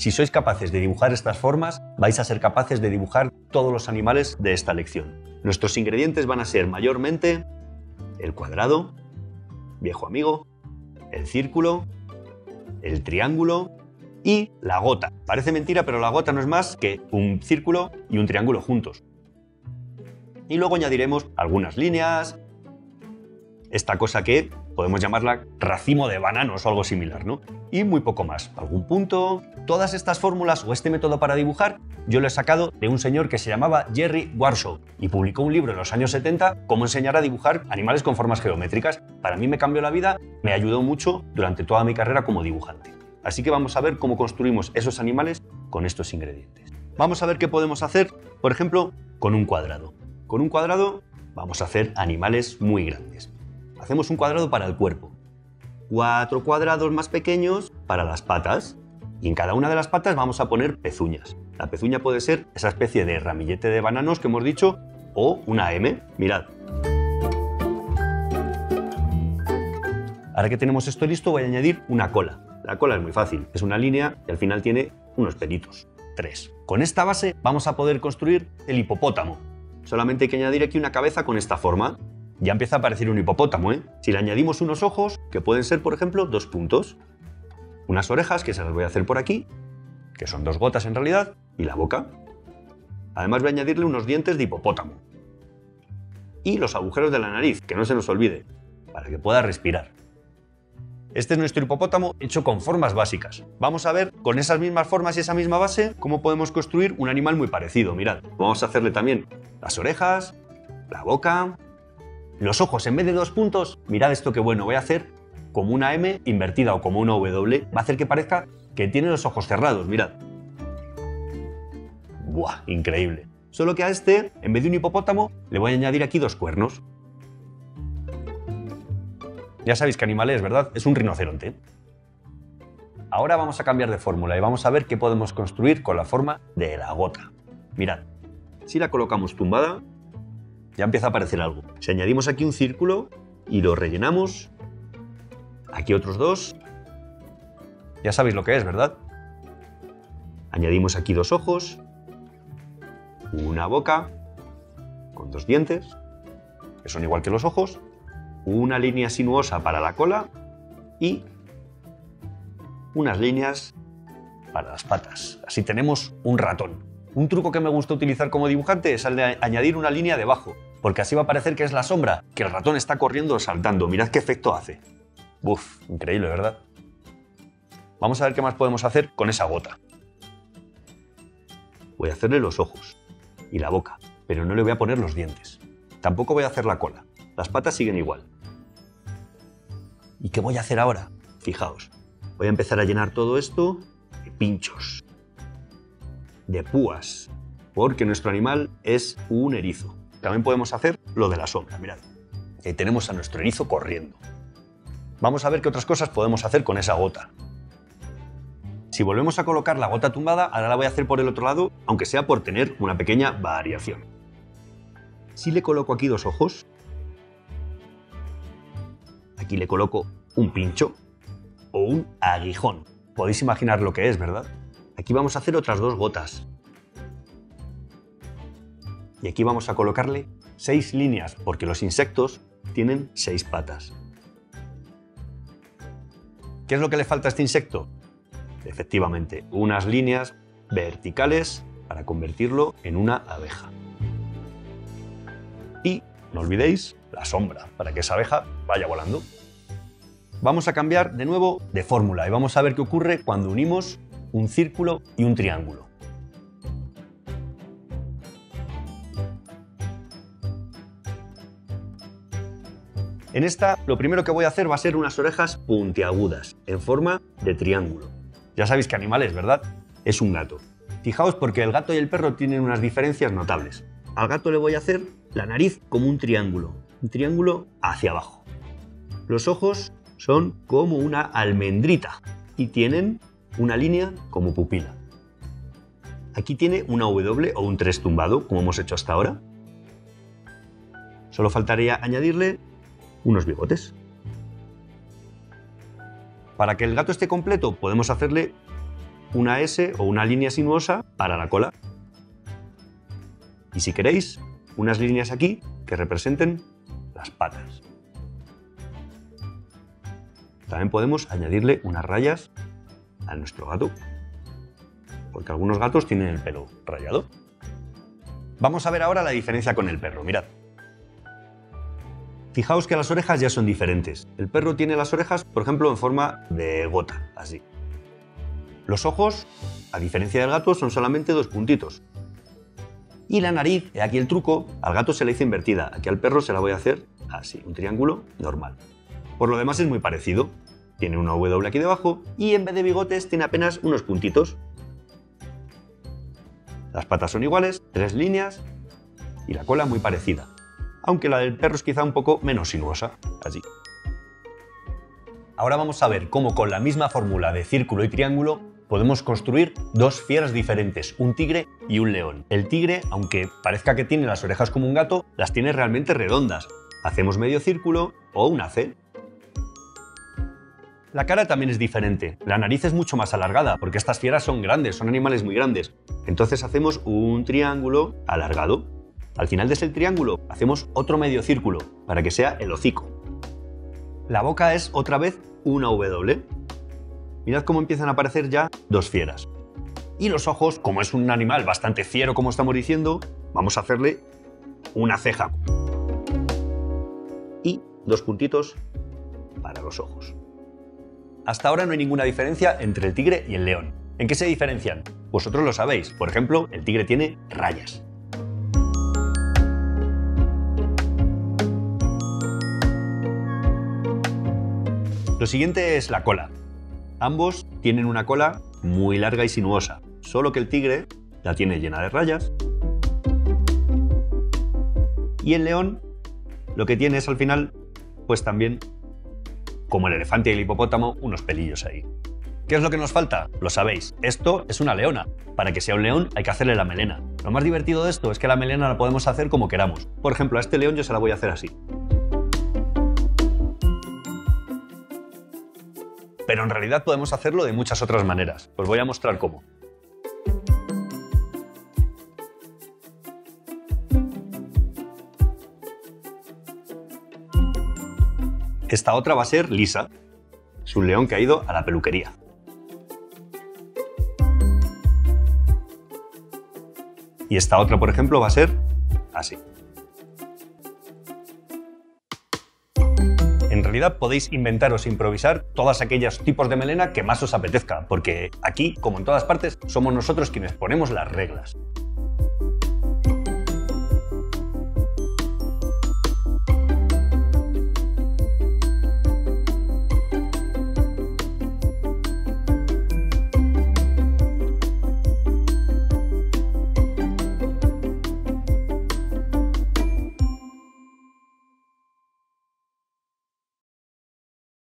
Si sois capaces de dibujar estas formas, vais a ser capaces de dibujar todos los animales de esta lección. Nuestros ingredientes van a ser mayormente el cuadrado, viejo amigo, el círculo, el triángulo y la gota. Parece mentira, pero la gota no es más que un círculo y un triángulo juntos. Y luego añadiremos algunas líneas, esta cosa que podemos llamarla racimo de bananos o algo similar, ¿no? Y muy poco más, algún punto. Todas estas fórmulas o este método para dibujar yo lo he sacado de un señor que se llamaba Jerry Warsaw y publicó un libro en los años 70, Cómo enseñar a dibujar animales con formas geométricas. Para mí me cambió la vida, me ayudó mucho durante toda mi carrera como dibujante. Así que vamos a ver cómo construimos esos animales con estos ingredientes. Vamos a ver qué podemos hacer, por ejemplo, con un cuadrado. Con un cuadrado vamos a hacer animales muy grandes. Hacemos un cuadrado para el cuerpo, 4 cuadrados más pequeños para las patas y en cada una de las patas vamos a poner pezuñas. La pezuña puede ser esa especie de ramillete de bananos que hemos dicho o una M. Mirad. Ahora que tenemos esto listo voy a añadir una cola. La cola es muy fácil, es una línea y al final tiene unos pelitos, 3. Con esta base vamos a poder construir el hipopótamo. Solamente hay que añadir aquí una cabeza con esta forma. Ya empieza a parecer un hipopótamo, ¿eh? Si le añadimos unos ojos, que pueden ser, por ejemplo, 2 puntos. Unas orejas, que se las voy a hacer por aquí, que son 2 gotas en realidad, y la boca. Además voy a añadirle unos dientes de hipopótamo. Y los agujeros de la nariz, que no se nos olvide, para que pueda respirar. Este es nuestro hipopótamo hecho con formas básicas. Vamos a ver, con esas mismas formas y esa misma base, cómo podemos construir un animal muy parecido. Mirad, vamos a hacerle también las orejas, la boca, los ojos. En vez de 2 puntos, mirad esto qué bueno, voy a hacer como una M invertida o como una W. Va a hacer que parezca que tiene los ojos cerrados, mirad. ¡Buah! Increíble. Solo que a este, en vez de un hipopótamo, le voy a añadir aquí 2 cuernos. Ya sabéis qué animal es, ¿verdad? Es un rinoceronte. Ahora vamos a cambiar de fórmula y vamos a ver qué podemos construir con la forma de la gota. Mirad, si la colocamos tumbada, ya empieza a aparecer algo. Si añadimos aquí un círculo y lo rellenamos, aquí otros 2, ya sabéis lo que es, ¿verdad? Añadimos aquí 2 ojos, una boca con 2 dientes, que son igual que los ojos, una línea sinuosa para la cola y unas líneas para las patas. Así tenemos un ratón. Un truco que me gusta utilizar como dibujante es el de añadir una línea debajo, porque así va a parecer que es la sombra, que el ratón está corriendo o saltando. Mirad qué efecto hace. Uf, increíble, ¿verdad? Vamos a ver qué más podemos hacer con esa gota. Voy a hacerle los ojos y la boca, pero no le voy a poner los dientes. Tampoco voy a hacer la cola. Las patas siguen igual. ¿Y qué voy a hacer ahora? Fijaos, voy a empezar a llenar todo esto de pinchos, de púas, porque nuestro animal es un erizo. También podemos hacer lo de la sombra, mirad. Ahí tenemos a nuestro erizo corriendo. Vamos a ver qué otras cosas podemos hacer con esa gota. Si volvemos a colocar la gota tumbada, ahora la voy a hacer por el otro lado, aunque sea por tener una pequeña variación. Si le coloco aquí 2 ojos, aquí le coloco un pincho o un aguijón. Podéis imaginar lo que es, ¿verdad? Aquí vamos a hacer otras 2 gotas. Y aquí vamos a colocarle 6 líneas, porque los insectos tienen 6 patas. ¿Qué es lo que le falta a este insecto? Efectivamente, unas líneas verticales para convertirlo en una abeja. Y no olvidéis la sombra, para que esa abeja vaya volando. Vamos a cambiar de nuevo de fórmula y vamos a ver qué ocurre cuando unimos un círculo y un triángulo. En esta, lo primero que voy a hacer va a ser unas orejas puntiagudas, en forma de triángulo. Ya sabéis qué animal es, ¿verdad? Es un gato. Fijaos porque el gato y el perro tienen unas diferencias notables. Al gato le voy a hacer la nariz como un triángulo hacia abajo. Los ojos son como una almendrita y tienen una línea como pupila. Aquí tiene una W o un 3 tumbado, como hemos hecho hasta ahora. Solo faltaría añadirle unos bigotes. Para que el gato esté completo podemos hacerle una S o una línea sinuosa para la cola. Y si queréis, unas líneas aquí que representen las patas. También podemos añadirle unas rayas a nuestro gato, porque algunos gatos tienen el pelo rayado. Vamos a ver ahora la diferencia con el perro, mirad. Fijaos que las orejas ya son diferentes. El perro tiene las orejas, por ejemplo, en forma de gota, así. Los ojos, a diferencia del gato, son solamente dos puntitos. Y la nariz, aquí el truco, al gato se la hizo invertida, aquí al perro se la voy a hacer así, un triángulo normal. Por lo demás es muy parecido. Tiene una W aquí debajo y en vez de bigotes tiene apenas unos puntitos. Las patas son iguales, 3 líneas y la cola muy parecida. Aunque la del perro es quizá un poco menos sinuosa, así. Ahora vamos a ver cómo con la misma fórmula de círculo y triángulo podemos construir dos fieras diferentes, un tigre y un león. El tigre, aunque parezca que tiene las orejas como un gato, las tiene realmente redondas. Hacemos medio círculo o una C. La cara también es diferente. La nariz es mucho más alargada, porque estas fieras son grandes, son animales muy grandes. Entonces hacemos un triángulo alargado. Al final de ese triángulo hacemos otro medio círculo, para que sea el hocico. La boca es otra vez una W. Mirad cómo empiezan a aparecer ya dos fieras. Y los ojos, como es un animal bastante fiero como estamos diciendo, vamos a hacerle una ceja. Y dos puntitos para los ojos. Hasta ahora no hay ninguna diferencia entre el tigre y el león. ¿En qué se diferencian? Vosotros lo sabéis. Por ejemplo, el tigre tiene rayas. Lo siguiente es la cola. Ambos tienen una cola muy larga y sinuosa, solo que el tigre la tiene llena de rayas. Y el león lo que tiene es al final, pues también, como el elefante y el hipopótamo, unos pelillos ahí. ¿Qué es lo que nos falta? Lo sabéis, esto es una leona. Para que sea un león hay que hacerle la melena. Lo más divertido de esto es que la melena la podemos hacer como queramos. Por ejemplo, a este león yo se la voy a hacer así. Pero en realidad podemos hacerlo de muchas otras maneras. Os voy a mostrar cómo. Esta otra va a ser lisa. Es un león que ha ido a la peluquería. Y esta otra, por ejemplo, va a ser así. En realidad podéis inventaros e improvisar todos aquellos tipos de melena que más os apetezca, porque aquí, como en todas partes, somos nosotros quienes ponemos las reglas.